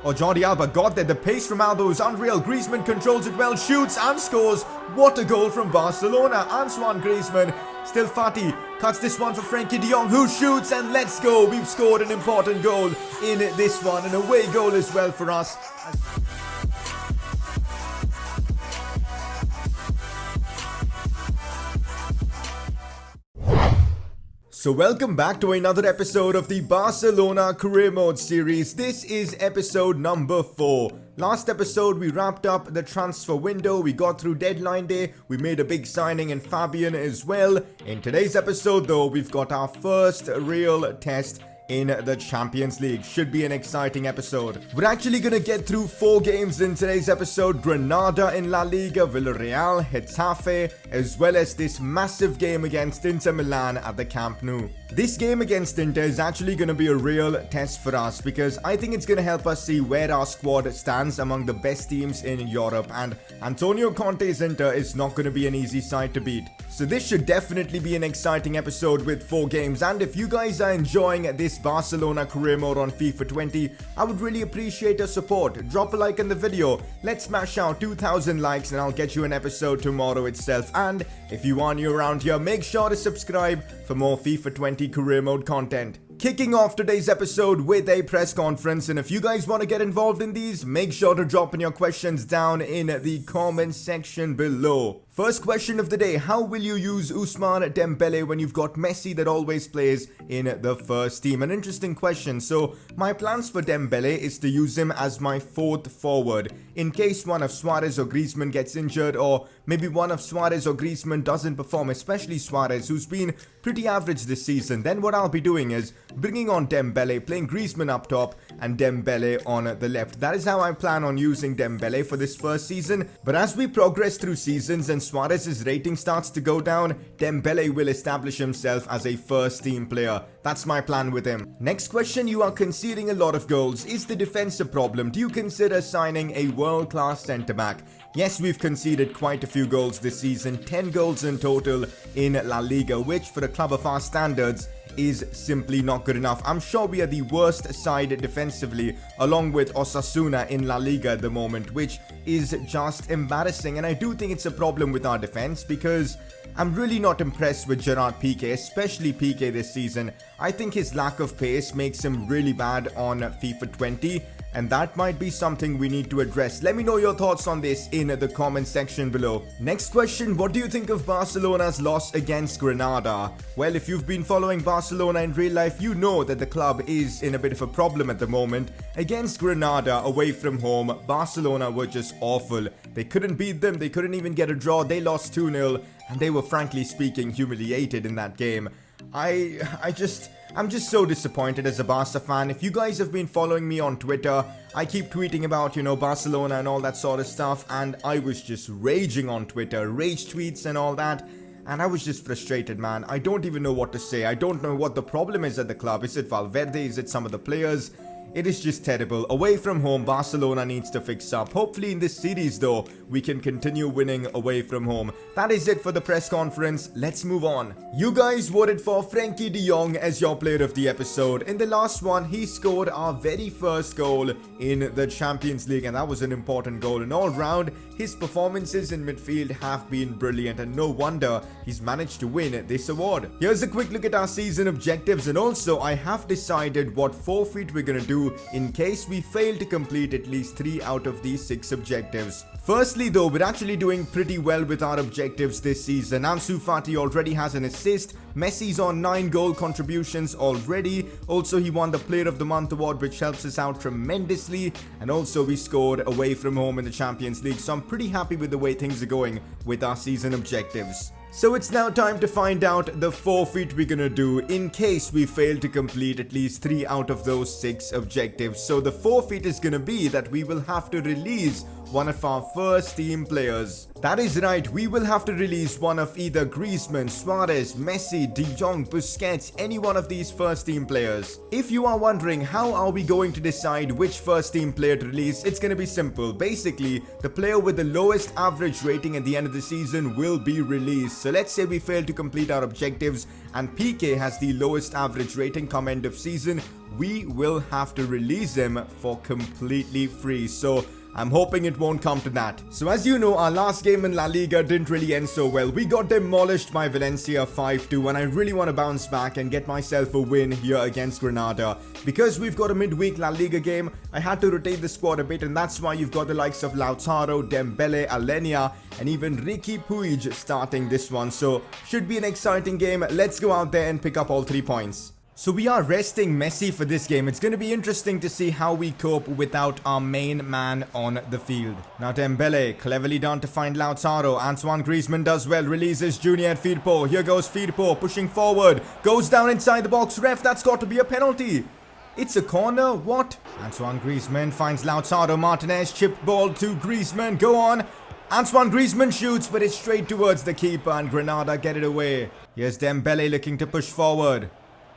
Oh, Jordi Alba got there. The pace from Alba was unreal. Griezmann controls it well, shoots and scores. What a goal from Barcelona. Antoine Griezmann. Still Fati cuts this one for Frenkie de Jong, who shoots, and let's go. We've scored an important goal in this one. An away goal as well for us. So welcome back to another episode of the Barcelona Career Mode series. This is episode number 4. Last episode we wrapped up the transfer window, we got through deadline day, we made a big signing in Fabian as well. In today's episode though, we've got our first real test in the Champions League. Should be an exciting episode. We're actually gonna get through 4 games in today's episode. Granada in La Liga, Villarreal, Getafe, as well as this massive game against Inter Milan at the Camp Nou. This game against Inter is actually gonna be a real test for us because I think it's gonna help us see where our squad stands among the best teams in Europe, and Antonio Conte's Inter is not gonna be an easy side to beat. So this should definitely be an exciting episode with 4 games, and if you guys are enjoying this Barcelona career mode on FIFA 20, I would really appreciate your support. Drop a like in the video, let's smash out 2,000 likes and I'll get you an episode tomorrow itself. And if you are new around here, make sure to subscribe for more FIFA 20 career mode content. Kicking off today's episode with a press conference, and if you guys want to get involved in these, make sure to drop in your questions down in the comment section below. First question of the day: how will you use Ousmane Dembele when you've got Messi that always plays in the first team? An interesting question. So my plans for Dembele is to use him as my 4th forward in case one of Suarez or Griezmann gets injured, or maybe one of Suarez or Griezmann doesn't perform, especially Suarez, who's been pretty average this season. Then what I'll be doing is bringing on Dembele, playing Griezmann up top and Dembele on the left. That is how I plan on using Dembele for this first season. But as we progress through seasons and Suarez's rating starts to go down, Dembele will establish himself as a first team player. That's my plan with him. Next question: you are conceding a lot of goals. Is the defense a problem? Do you consider signing a world-class centre-back? Yes, we've conceded quite a few goals this season, 10 goals in total in La Liga, which for a club of our standards is simply not good enough. I'm sure we are the worst side defensively, along with Osasuna in La Liga at the moment, which is just embarrassing. And I do think it's a problem with our defense because I'm really not impressed with Gerard Piqué, especially Piqué this season. I think his lack of pace makes him really bad on FIFA 20. And that might be something we need to address. Let me know your thoughts on this in the comment section below. Next question: what do you think of Barcelona's loss against Granada? Well, if you've been following Barcelona in real life, you know that the club is in a bit of a problem at the moment. Against Granada, away from home, Barcelona were just awful. They couldn't beat them, they couldn't even get a draw, they lost 2-0, and they were frankly speaking humiliated in that game. I'm just so disappointed as a Barca fan. If you guys have been following me on Twitter, I keep tweeting about, Barcelona and all that sort of stuff, and I was just raging on Twitter, rage tweets and all that, and I was just frustrated, man. I don't even know what to say. I don't know what the problem is at the club. Is it Valverde? Is it some of the players? It is just terrible. Away from home, Barcelona needs to fix up. Hopefully in this series though, we can continue winning away from home. That is it for the press conference. Let's move on. You guys voted for Frenkie de Jong as your player of the episode. In the last one, he scored our very first goal in the Champions League, and that was an important goal. And all round, his performances in midfield have been brilliant, and no wonder he's managed to win this award. Here's a quick look at our season objectives, and also I have decided what forfeit we're gonna do in case we fail to complete at least 3 out of these 6 objectives. Firstly though, we're actually doing pretty well with our objectives this season. Ansu Fati already has an assist, Messi's on 9 goal contributions already. Also he won the Player of the Month award, which helps us out tremendously, and also we scored away from home in the Champions League, so I'm pretty happy with the way things are going with our season objectives. So it's now time to find out the forfeit we're gonna do in case we fail to complete at least 3 out of those 6 objectives. So the forfeit is gonna be that we will have to release one of our first team players. That is right, we will have to release one of either Griezmann, Suarez, Messi, De Jong, Busquets, any one of these first team players. If you are wondering how are we going to decide which first team player to release, it's going to be simple. Basically, the player with the lowest average rating at the end of the season will be released. So let's say we fail to complete our objectives and PK has the lowest average rating come end of season. we will have to release him for completely free. So I'm hoping it won't come to that. So as you know, our last game in La Liga didn't really end so well. We got demolished by Valencia 5-2, and I really want to bounce back and get myself a win here against Granada. Because we've got a midweek La Liga game, I had to rotate the squad a bit, and that's why you've got the likes of Lautaro, Dembele, Alenia, and even Riqui Puig starting this one. So should be an exciting game. Let's go out there and pick up all 3 points. So we are resting Messi for this game. It's going to be interesting to see how we cope without our main man on the field. Now Dembele, cleverly done to find Lautaro. Antoine Griezmann does well, releases Junior Firpo. Here goes Firpo, pushing forward. Goes down inside the box. Ref, that's got to be a penalty. It's a corner, what? Antoine Griezmann finds Lautaro Martinez. Chip ball to Griezmann, go on. Antoine Griezmann shoots, but it's straight towards the keeper, and Granada get it away. Here's Dembele looking to push forward.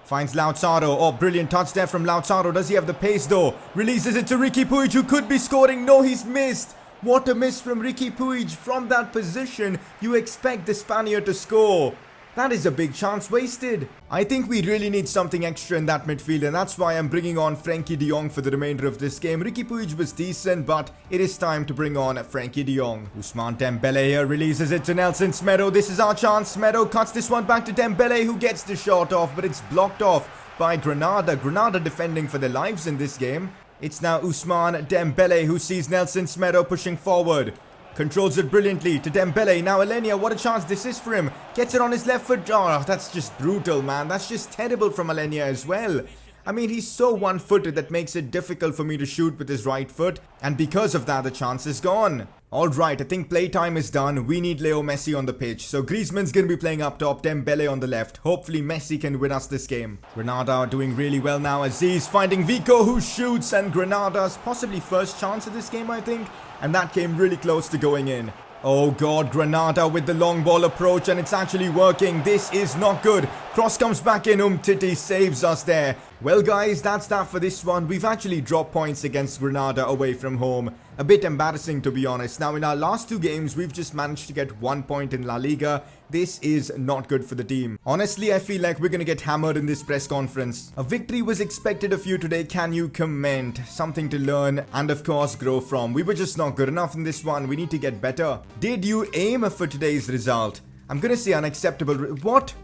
Finds Lautaro. Oh, brilliant touch there from Lautaro. Does he have the pace though? Releases it to Riqui Puig, who could be scoring. No, he's missed. What a miss from Riqui Puig. From that position, you expect the Spaniard to score. That is a big chance wasted. I think we really need something extra in that midfield, and that's why I'm bringing on Frenkie de Jong for the remainder of this game. Riqui Puig was decent, but it is time to bring on Frenkie de Jong. Ousmane Dembele here releases it to Nelson Semedo. This is our chance. Semedo cuts this one back to Dembele, who gets the shot off, but it's blocked off by Granada. Granada defending for their lives in this game. It's now Ousmane Dembele who sees Nelson Semedo pushing forward. Controls it brilliantly to Dembele. Now Alenia, what a chance this is for him. Gets it on his left foot. Oh, that's just brutal, man. That's just terrible from Alenia as well. I mean, he's so one-footed that makes it difficult for me to shoot with his right foot. And because of that, the chance is gone. Alright, I think playtime is done. We need Leo Messi on the pitch. So Griezmann's going to be playing up top, Dembele on the left. Hopefully Messi can win us this game. Granada are doing really well now. Aziz finding Vico, who shoots, and Granada's possibly first chance of this game, I think. And that came really close to going in. Oh god, Granada with the long ball approach, and it's actually working. This is not good. Cross comes back in. Titi saves us there. Well guys, that's that for this one. We've actually dropped points against Granada away from home. A bit embarrassing, to be honest. Now in our last 2 games, we've just managed to get 1 point in La Liga. This is not good for the team. Honestly, I feel like we're gonna get hammered in this press conference. A victory was expected of you today. Can you comment? Something to learn and of course grow from. We were just not good enough in this one. We need to get better. Did you aim for today's result? I'm gonna say unacceptable. What?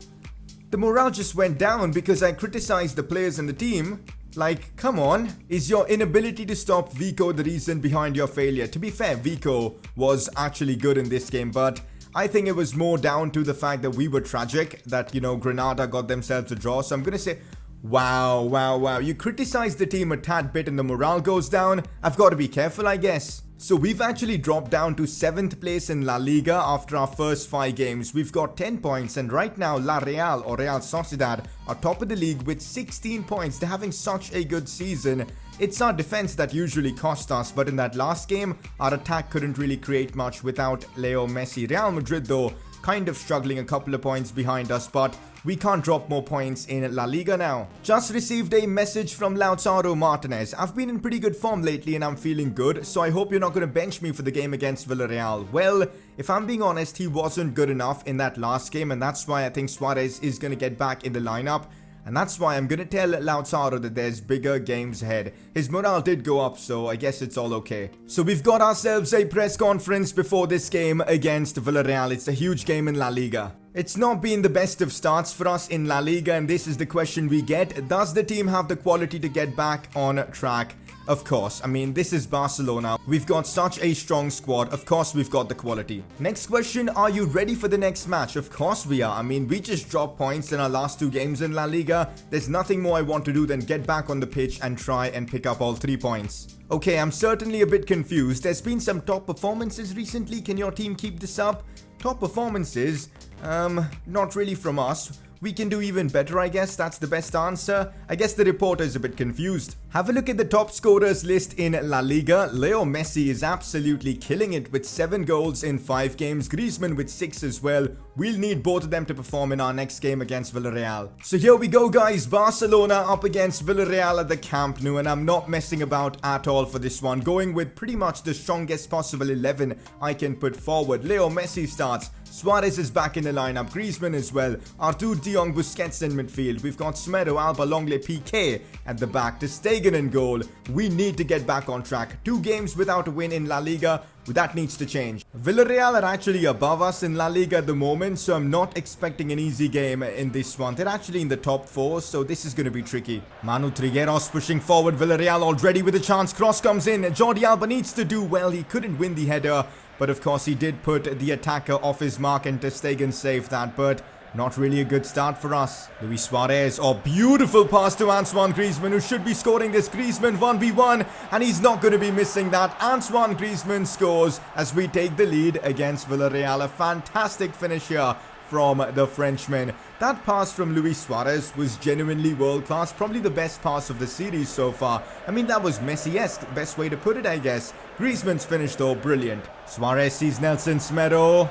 The morale just went down because I criticized the players and the team? Like, come on. Is your inability to stop Vico the reason behind your failure? To be fair, Vico was actually good in this game, but I think it was more down to the fact that we were tragic, that, you know, Granada got themselves a draw. So I'm going to say, wow. You criticize the team a tad bit and the morale goes down. I've got to be careful, I guess. So we've actually dropped down to 7th place in La Liga after our first 5 games. We've got 10 points, and right now La Real or Real Sociedad are top of the league with 16 points. They're having such a good season. It's our defense that usually cost us, but in that last game, our attack couldn't really create much without Leo Messi. Real Madrid though, kind of struggling, a couple of points behind us, but we can't drop more points in La Liga now. Just received a message from Lautaro Martinez. I've been in pretty good form lately and I'm feeling good, so I hope you're not going to bench me for the game against Villarreal. Well, if I'm being honest, he wasn't good enough in that last game, and that's why I think Suarez is going to get back in the lineup. And that's why I'm going to tell Lautaro that there's bigger games ahead. His morale did go up, so I guess it's all okay. So we've got ourselves a press conference before this game against Villarreal. It's a huge game in La Liga. It's not been the best of starts for us in La Liga, and this is the question we get. Does the team have the quality to get back on track? Of course. I mean, this is Barcelona. We've got such a strong squad. Of course, we've got the quality. Next question, are you ready for the next match? Of course we are. I mean, we just dropped points in our last 2 games in La Liga. There's nothing more I want to do than get back on the pitch and try and pick up all 3 points. Okay, I'm certainly a bit confused. There's been some top performances recently. Can your team keep this up? Top performances? Not really from us. We can do even better, I guess. That's the best answer. I guess the reporter is a bit confused. Have a look at the top scorers list in La Liga. Leo Messi is absolutely killing it with 7 goals in 5 games. Griezmann with 6 as well. We'll need both of them to perform in our next game against Villarreal. So here we go, guys. Barcelona up against Villarreal at the Camp Nou, and I'm not messing about at all for this one. Going with pretty much the strongest possible 11 I can put forward. Leo Messi starts. Suarez is back in the lineup, Griezmann as well, Arthur De Jong, Busquets in midfield, we've got Semedo, Alba, Longley, PK at the back, Ter Stegen in goal. We need to get back on track. 2 games without a win in La Liga, that needs to change. Villarreal are actually above us in La Liga at the moment, so I'm not expecting an easy game in this one. They're actually in the top 4, so this is going to be tricky. Manu Trigueros pushing forward, Villarreal already with a chance, cross comes in, Jordi Alba needs to do well, he couldn't win the header, but of course he did put the attacker off his mark and Ter Stegen saved that, but not really a good start for us. Luis Suarez, beautiful pass to Antoine Griezmann, who should be scoring this. Griezmann 1v1, and he's not going to be missing that. Antoine Griezmann scores as we take the lead against Villarreal. A fantastic finish here from the Frenchman. That pass from Luis Suarez was genuinely world class, probably the best pass of the series so far. I mean, that was Messi-esque, best way to put it, I guess. Griezmann's finish though, brilliant. Suarez sees Nelson Semedo.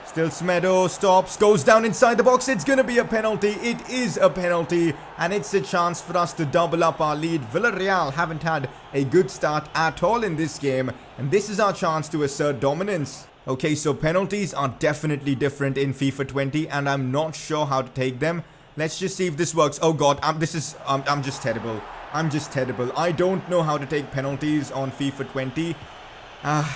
Still Semedo, stops, goes down inside the box. It's going to be a penalty. It is a penalty, and it's a chance for us to double up our lead. Villarreal haven't had a good start at all in this game, and this is our chance to assert dominance. Okay, so penalties are definitely different in FIFA 20, and I'm not sure how to take them. Let's just see if this works. Oh god, I'm just terrible. I'm just terrible. I don't know how to take penalties on FIFA 20.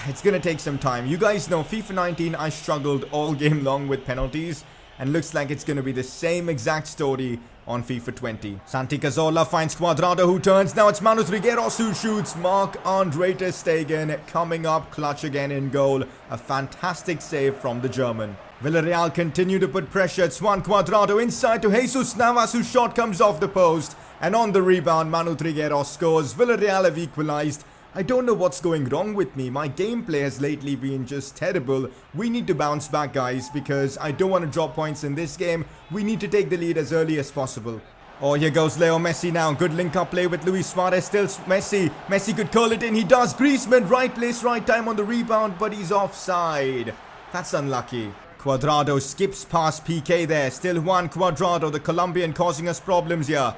It's gonna take some time. You guys know FIFA 19 I struggled all game long with penalties, and looks like it's gonna be the same exact story on FIFA 20. Santi Cazorla finds Cuadrado, who turns. Now it's Manu Trigueros who shoots. Marc-Andre Ter Stegen coming up clutch again in goal. A fantastic save from the German. Villarreal continue to put pressure. It's Juan Cuadrado inside to Jesus Navas, whose shot comes off the post, and on the rebound Manu Trigueros scores. Villarreal have equalized. I don't know what's going wrong with me. My gameplay has lately been just terrible. We need to bounce back, guys, because I don't want to drop points in this game. We need to take the lead as early as possible. Oh, here goes Leo Messi now. Good link-up play with Luis Suarez. Still Messi. Messi could curl it in. He does. Griezmann, right place, right time on the rebound, but he's offside. That's unlucky. Cuadrado skips past PK there. Still Juan Cuadrado, the Colombian, causing us problems here.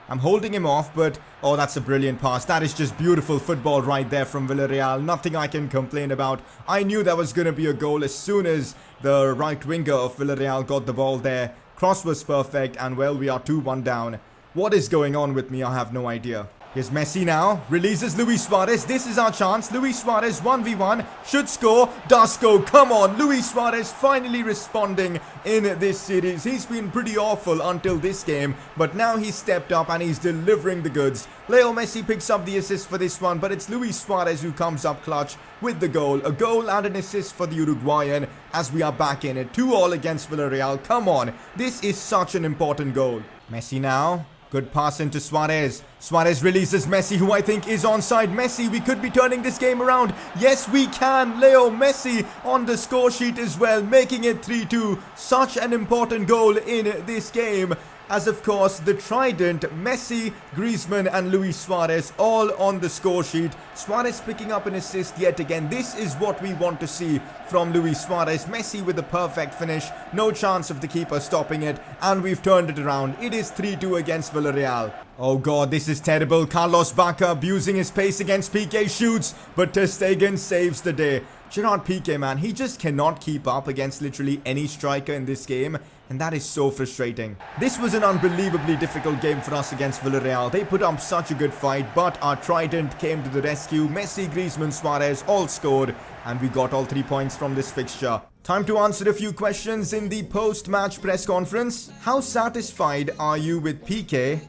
I'm holding him off, but oh, that's a brilliant pass. That is just beautiful football right there from Villarreal. Nothing I can complain about. I knew that was going to be a goal as soon as the right winger of Villarreal got the ball there. Cross was perfect, and well, we are 2-1 down. What is going on with me? I have no idea. Here's Messi now, releases Luis Suarez. This is our chance. Luis Suarez 1v1, should score, does score. Come on, Luis Suarez finally responding in this series. He's been pretty awful until this game, but now he's stepped up and he's delivering the goods. Leo Messi picks up the assist for this one, but it's Luis Suarez who comes up clutch with the goal. A goal and an assist for the Uruguayan as we are back in it. 2-2 against Villarreal. Come on, this is such an important goal. Messi now. Good pass into Suarez. Suarez releases Messi, who I think is onside. Messi, we could be turning this game around. Yes, we can. Leo Messi on the score sheet as well, making it 3-2. Such an important goal in this game. As of course, the trident, Messi, Griezmann and Luis Suarez all on the score sheet. Suarez picking up an assist yet again. This is what we want to see from Luis Suarez. Messi with the perfect finish. No chance of the keeper stopping it. And we've turned it around. It is 3-2 against Villarreal. Oh god, this is terrible. Carlos Bacca abusing his pace against PK, shoots, but Ter Stegen saves the day. Gerard Piqué, man, he just cannot keep up against literally any striker in this game, and that is so frustrating. This was an unbelievably difficult game for us against Villarreal. They put up such a good fight, but our trident came to the rescue. Messi, Griezmann, Suarez all scored, and we got all 3 points from this fixture. Time to answer a few questions in the post-match press conference. How satisfied are you with Piqué?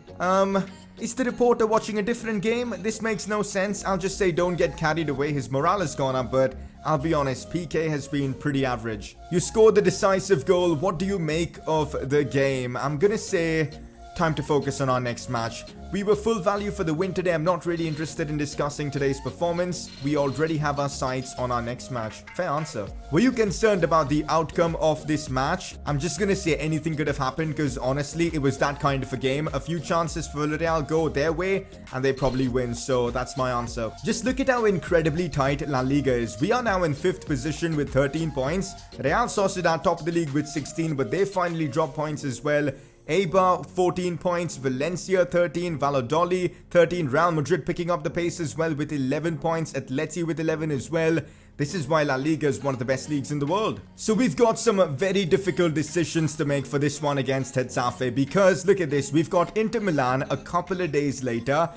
Is the reporter watching a different game? This makes no sense. I'll just say don't get carried away. His morale has gone up, but I'll be honest, Piqué has been pretty average. You scored the decisive goal. What do you make of the game? I'm gonna say time to focus on our next match. We were full value for the win today. I'm not really interested in discussing today's performance. We already have our sights on our next match. Fair answer. Were you concerned about the outcome of this match? I'm just gonna say anything could have happened because honestly, it was that kind of a game. A few chances for Villarreal go their way and they probably win. So that's my answer. Just look at how incredibly tight La Liga is. We are now in 5th position with 13 points. Real Sociedad top of the league with 16, but they finally dropped points as well. Eibar 14 points, Valencia 13, Valladolid 13, Real Madrid picking up the pace as well with 11 points, Atleti with 11 as well. This is why La Liga is one of the best leagues in the world. So we've got some very difficult decisions to make for this one against Getafe, because look at this, we've got Inter Milan a couple of days later,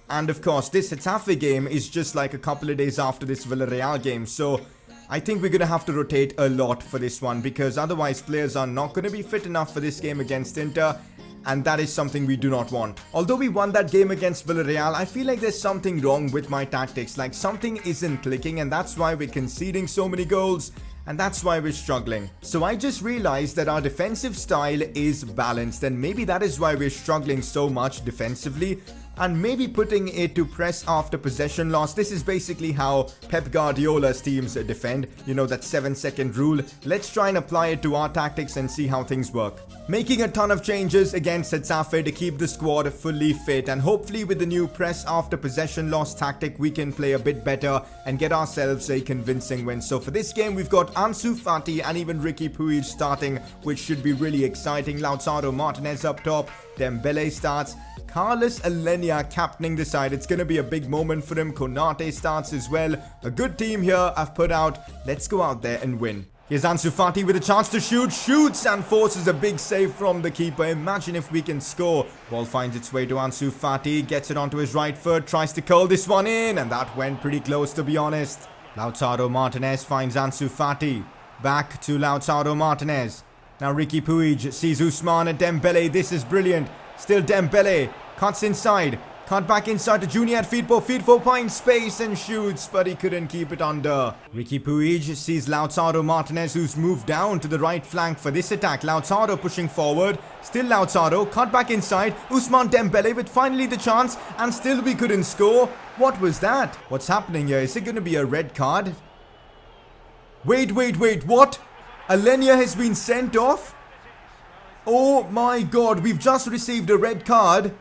and of course this Getafe game is just like a couple of days after this Villarreal game. So I think we're going to have to rotate a lot for this one, because otherwise players are not going to be fit enough for this game against Inter. And that is something we do not want. Although we won that game against Villarreal, I feel like there's something wrong with my tactics. Like something isn't clicking, and that's why we're conceding so many goals. And that's why we're struggling. So I just realized that our defensive style is balanced, and maybe that is why we're struggling so much defensively. And maybe putting it to press after possession loss. This is basically how Pep Guardiola's teams defend. You know, that 7-second rule. Let's try and apply it to our tactics and see how things work. Making a ton of changes against Getafe to keep the squad fully fit. And hopefully with the new press after possession loss tactic, we can play a bit better and get ourselves a convincing win. So for this game, we've got Ansu Fati and even Riqui Puig starting, which should be really exciting. Lautaro Martinez up top. Dembele starts. Carlos Alenia captaining the side. It's going to be a big moment for him. Konate starts as well. A good team here I've put out. Let's go out there and win. Here's Ansu Fati with a chance to shoot. Shoots and forces a big save from the keeper. Imagine if we can score. Ball finds its way to Ansu Fati. Gets it onto his right foot. Tries to curl this one in. And that went pretty close, to be honest. Lautaro Martinez finds Ansu Fati. Back to Lautaro Martinez. Now Riqui Puig sees Ousmane and Dembele. This is brilliant. Still Dembele. Cuts inside. Cut back inside to Junior Firpo. Firpo finds space and shoots, but he couldn't keep it under. Riqui Puig sees Lautaro Martinez, who's moved down to the right flank for this attack. Lautaro pushing forward. Still Lautaro. Cut back inside. Ousmane Dembele with finally the chance, and still we couldn't score. What was that? What's happening here? Is it going to be a red card? Wait. What? Alenia has been sent off? Oh my god, we've just received a red card.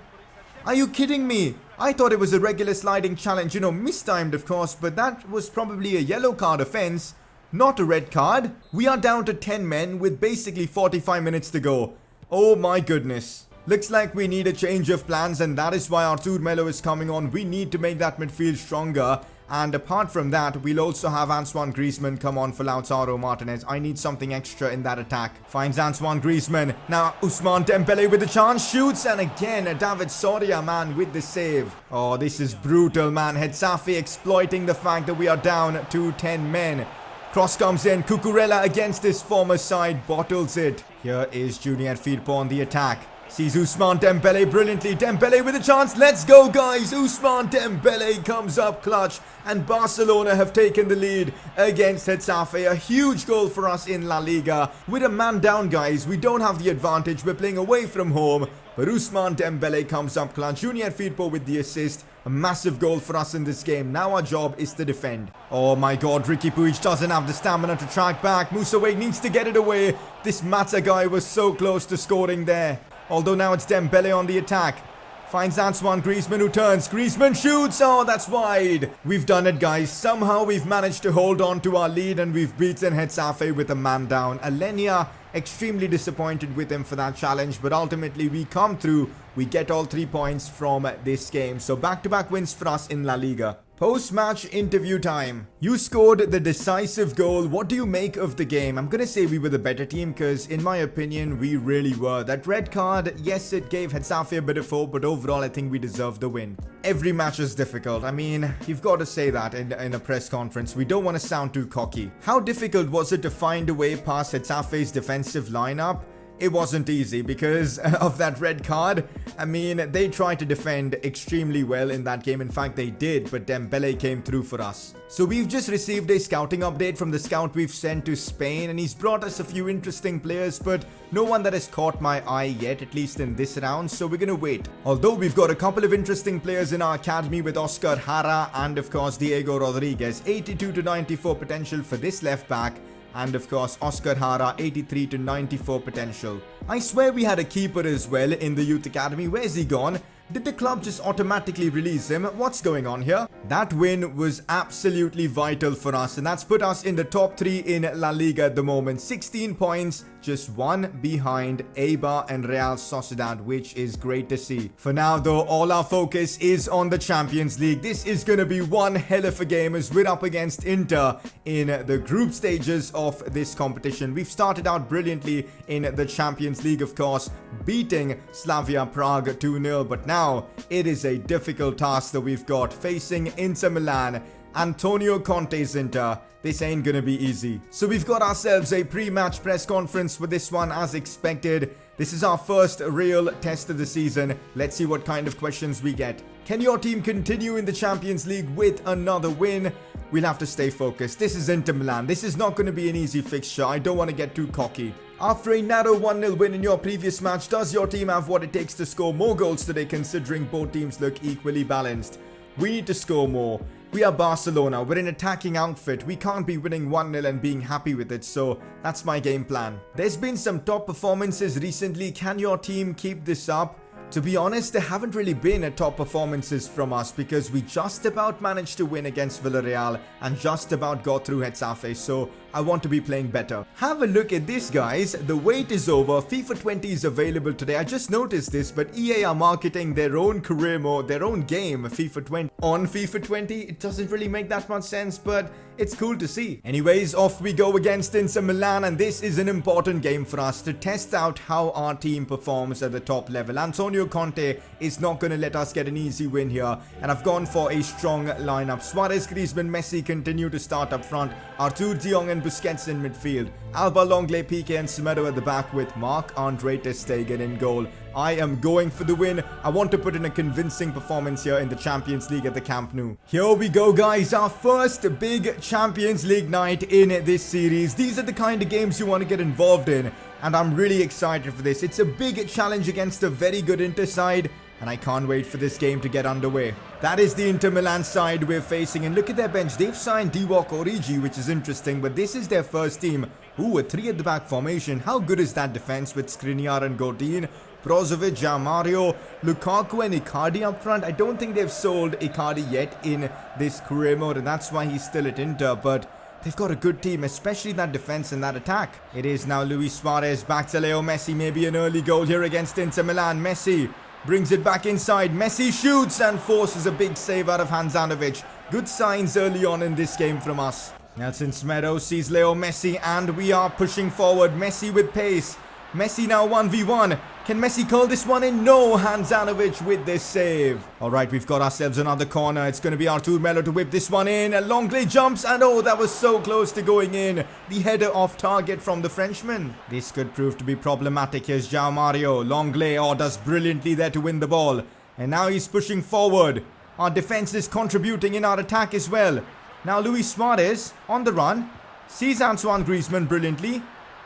Are you kidding me? I thought it was a regular sliding challenge, you know, mistimed of course, but that was probably a yellow card offense, not a red card. We are down to 10 men with basically 45 minutes to go. Oh my goodness. Looks like we need a change of plans, and that is why Artur Melo is coming on. We need to make that midfield stronger. And apart from that, we'll also have Antoine Griezmann come on for Lautaro Martinez. I need something extra in that attack. Finds Antoine Griezmann. Now Ousmane Dembele with the chance. Shoots, and again David Soria, man, with the save. Oh, this is brutal, man. Getafe exploiting the fact that we are down to 10 men. Cross comes in. Cucurella against his former side. Bottles it. Here is Junior Firpo on the attack. Sees Ousmane Dembele brilliantly. Dembele with a chance. Let's go, guys. Ousmane Dembele comes up clutch. And Barcelona have taken the lead against Getafe. A huge goal for us in La Liga. With a man down, guys, we don't have the advantage. We're playing away from home. But Ousmane Dembele comes up clutch. Junior Firpo with the assist. A massive goal for us in this game. Now our job is to defend. Oh my god, Riqui Puig doesn't have the stamina to track back. Musaway needs to get it away. This Mata guy was so close to scoring there. Although now it's Dembele on the attack. Finds Antoine Griezmann, who turns. Griezmann shoots. Oh, that's wide. We've done it, guys. Somehow we've managed to hold on to our lead, and we've beaten Getafe with a man down. Alenia, extremely disappointed with him for that challenge, but ultimately we come through. We get all 3 points from this game. So back-to-back wins for us in La Liga. Post-match interview time. You scored the decisive goal. What do you make of the game? I'm gonna say we were the better team, because in my opinion we really were. That red card, yes, it gave Getafe a bit of hope, but overall I think we deserved the win. Every match is difficult. I mean, you've got to say that in a press conference. We don't want to sound too cocky. How difficult was it to find a way past Getafe's defensive lineup? It wasn't easy because of that red card. I mean, they tried to defend extremely well in that game. In fact, they did, but Dembele came through for us. So we've just received a scouting update from the scout we've sent to Spain, and he's brought us a few interesting players, but no one that has caught my eye yet, at least in this round, so we're gonna wait. Although we've got a couple of interesting players in our academy with Oscar Jara and of course Diego Rodriguez. 82 to 94 potential for this left back. And of course, Oscar Jara, 83 to 94 potential. I swear we had a keeper as well in the youth academy. Where's he gone? Did the club just automatically release him? What's going on here? That win was absolutely vital for us, and that's put us in the top 3 in La Liga at the moment. 16 points, just 1 behind Eibar and Real Sociedad, which is great to see. For now though, all our focus is on the Champions League. This is going to be one hell of a game as we're up against Inter in the group stages of this competition. We've started out brilliantly in the Champions League, of course, beating Slavia Prague 2-0, but now it is a difficult task that we've got facing Inter Milan. Antonio Conte's Inter. This ain't gonna be easy. So we've got ourselves a pre-match press conference for this one as expected. This is our first real test of the season. Let's see what kind of questions we get. Can your team continue in the Champions League with another win? We'll have to stay focused. This is Inter Milan. This is not going to be an easy fixture. I don't want to get too cocky. After a narrow 1-0 win in your previous match, does your team have what it takes to score more goals today, considering both teams look equally balanced? We need to score more. We are Barcelona. We're an attacking outfit. We can't be winning 1-0 and being happy with it, so that's my game plan. There's been some top performances recently. Can your team keep this up? To be honest, there haven't really been top performances from us because we just about managed to win against Villarreal and just about got through Getafe, so I want to be playing better. Have a look at this, guys. The wait is over. FIFA 20 is available today. I just noticed this, but EA are marketing their own career mode, their own game, FIFA 20. On FIFA 20, it doesn't really make that much sense, but it's cool to see. Anyways, off we go against Inter Milan, and this is an important game for us to test out how our team performs at the top level. Antonio Conte is not going to let us get an easy win here, and I've gone for a strong lineup. Suarez, Griezmann, Messi continue to start up front. Artur, De Jong and Busquets in midfield. Alba, Longley, Piqué and Semedo at the back with Marc-Andre ter Stegen in goal. I am going for the win. I want to put in a convincing performance here in the Champions League at the Camp Nou. Here we go, guys. Our first big Champions League night in this series. These are the kind of games you want to get involved in, and I'm really excited for this. It's a big challenge against a very good Inter side, and I can't wait for this game to get underway. That is the Inter Milan side we're facing, and look at their bench. They've signed Divock Origi, which is interesting, but this is their first team. Ooh, a 3 at the back formation. How good is that defense with Skriniar and Godin? Brozovic, Gianmario, Lukaku and Icardi up front. I don't think they've sold Icardi yet in this career mode, and that's why he's still at Inter, but they've got a good team, especially that defense and that attack. It is now Luis Suarez, back to Leo Messi. Maybe an early goal here against Inter Milan. Messi brings it back inside. Messi shoots and forces a big save out of Handanovic. Good signs early on in this game from us. Nelson Semedo sees Leo Messi, and we are pushing forward. Messi with pace. Messi now 1v1. Can Messi call this one in? No, Handanovic with this save. Alright, we've got ourselves another corner. It's going to be Artur Melo to whip this one in. Longley jumps, and oh, that was so close to going in. The header off target from the Frenchman. This could prove to be problematic. Here's João Mario. Longley does brilliantly there to win the ball. And now he's pushing forward. Our defense is contributing in our attack as well. Now Luis Suarez on the run. Sees Antoine Griezmann brilliantly.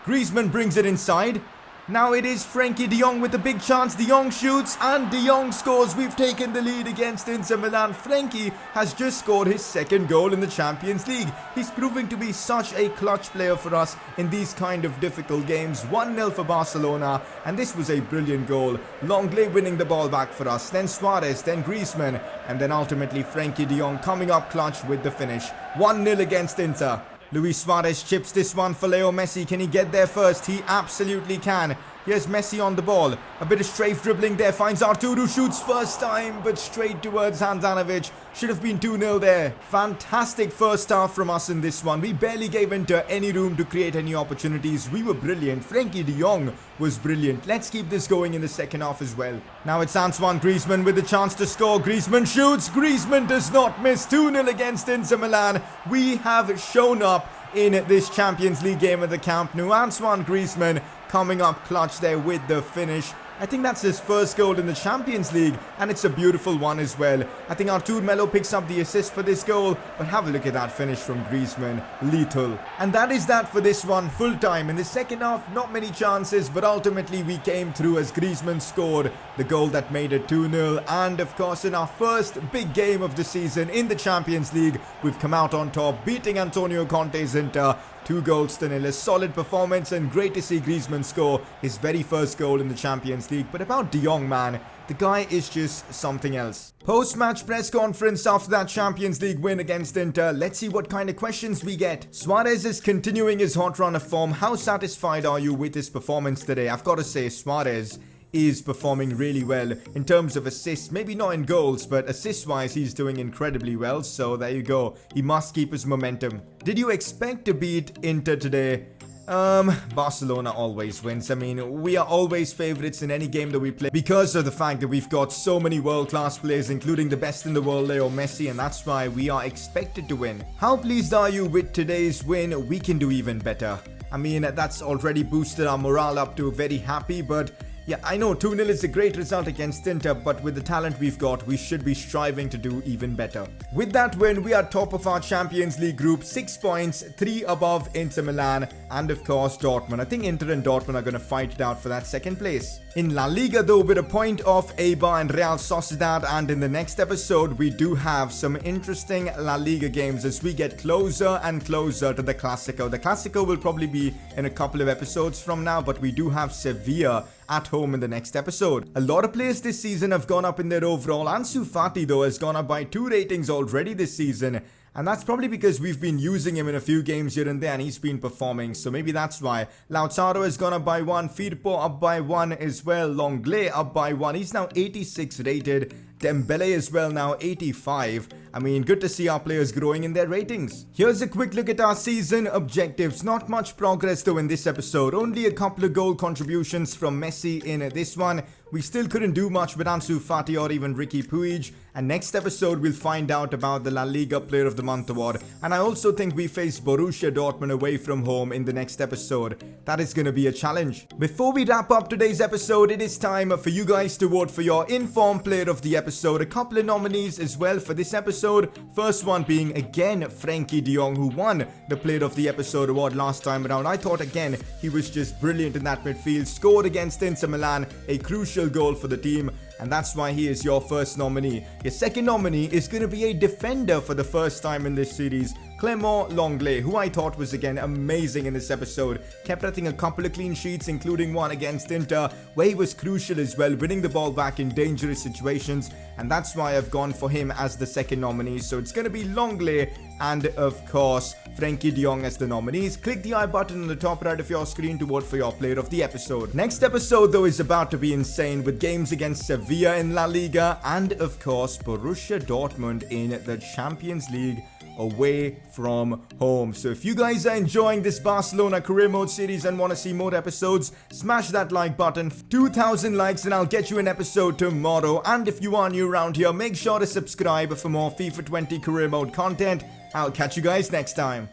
Griezmann brings it inside. Now it is Frenkie de Jong with a big chance. De Jong shoots and De Jong scores. We've taken the lead against Inter Milan. Frenkie has just scored his second goal in the Champions League. He's proving to be such a clutch player for us in these kind of difficult games. 1-0 for Barcelona, and this was a brilliant goal. Longley winning the ball back for us. Then Suarez, then Griezmann, and then ultimately Frenkie de Jong coming up clutch with the finish. 1-0 against Inter. Luis Suarez chips this one for Leo Messi. Can he get there first? He absolutely can. Here's Messi on the ball. A bit of strafe dribbling there. Finds Artur, who shoots first time, but straight towards Handanovic. Should have been 2-0 there. Fantastic first half from us in this one. We barely gave Inter any room to create any opportunities. We were brilliant. Frenkie de Jong was brilliant. Let's keep this going in the second half as well. Now it's Antoine Griezmann with the chance to score. Griezmann shoots. Griezmann does not miss. 2-0 against Inter Milan. We have shown up in this Champions League game at the Camp Nou. Antoine Griezmann coming up clutch there with the finish. I think that's his first goal in the Champions League, and it's a beautiful one as well. I think Artur Melo picks up the assist for this goal, but have a look at that finish from Griezmann. Lethal. And that is that for this one. Full time. In the second half, not many chances, but ultimately we came through as Griezmann scored the goal that made it 2-0. And of course, in our first big game of the season in the Champions League, we've come out on top, beating Antonio Conte's Inter 2 goals to nil. A solid performance and great to see Griezmann score his very first goal in the Champions League. But about De Jong, man, the guy is just something else. Post-match press conference after that Champions League win against Inter. Let's see what kind of questions we get. Suarez is continuing his hot run of form. How satisfied are you with his performance today? I've got to say, Suarez is performing really well in terms of assists. Maybe not in goals, but assist-wise, he's doing incredibly well. So there you go. He must keep his momentum. Did you expect to beat Inter today? Barcelona always wins. I mean, we are always favorites in any game that we play because of the fact that we've got so many world-class players, including the best in the world, Leo Messi, and that's why we are expected to win. How pleased are you with today's win? We can do even better. I mean, that's already boosted our morale up to very happy, but yeah, I know 2-0 is a great result against Inter, but with the talent we've got, we should be striving to do even better. With that win, we are top of our Champions League group, 6 points, 3 above Inter Milan, and of course Dortmund. I think Inter and Dortmund are going to fight it out for that second place. In La Liga though, with a point off Eibar and Real Sociedad, and in the next episode, we do have some interesting La Liga games as we get closer and closer to the Clásico. The Clásico will probably be in a couple of episodes from now, but we do have Sevilla at home in the next episode. A lot of players this season have gone up in their overall. Ansu Fati though has gone up by 2 ratings already this season. And that's probably because we've been using him in a few games here and there and he's been performing. So maybe that's why. Lautaro has gone up by 1. Firpo up by 1 as well. Longley up by 1. He's now 86 rated. Dembele as well now 85. I mean, good to see our players growing in their ratings. Here's a quick look at our season objectives. Not much progress though in this episode. Only a couple of goal contributions from Messi in this one. We still couldn't do much with Ansu Fati or even Ricky Puig. And next episode we'll find out about the La Liga Player of the Month award. And I also think we face Borussia Dortmund away from home in the next episode. That is going to be a challenge. Before we wrap up today's episode, it is time for you guys to vote for your informed player of the episode. A couple of nominees as well for this episode. First one being again Frankie de Jong, who won the Player of the Episode award last time around. I thought again he was just brilliant in that midfield. Scored against Inter Milan, a crucial goal for the team, and that's why he is your first nominee. Your second nominee is going to be a defender for the first time in this series, Clément Lenglet, who I thought was again amazing in this episode. Kept I think a couple of clean sheets, including one against Inter, where he was crucial as well, winning the ball back in dangerous situations, and that's why I've gone for him as the second nominee. So it's going to be Lenglet and of course Frankie de Jong as the nominees. Click the I button on the top right of your screen to vote for your player of the episode. Next episode though is about to be insane with games against Sevilla in La Liga and of course Borussia Dortmund in the Champions League away from home. So if you guys are enjoying this Barcelona career mode series and want to see more episodes, smash that like button. 2,000 likes and I'll get you an episode tomorrow. And if you are new around here, make sure to subscribe for more FIFA 20 career mode content. I'll catch you guys next time.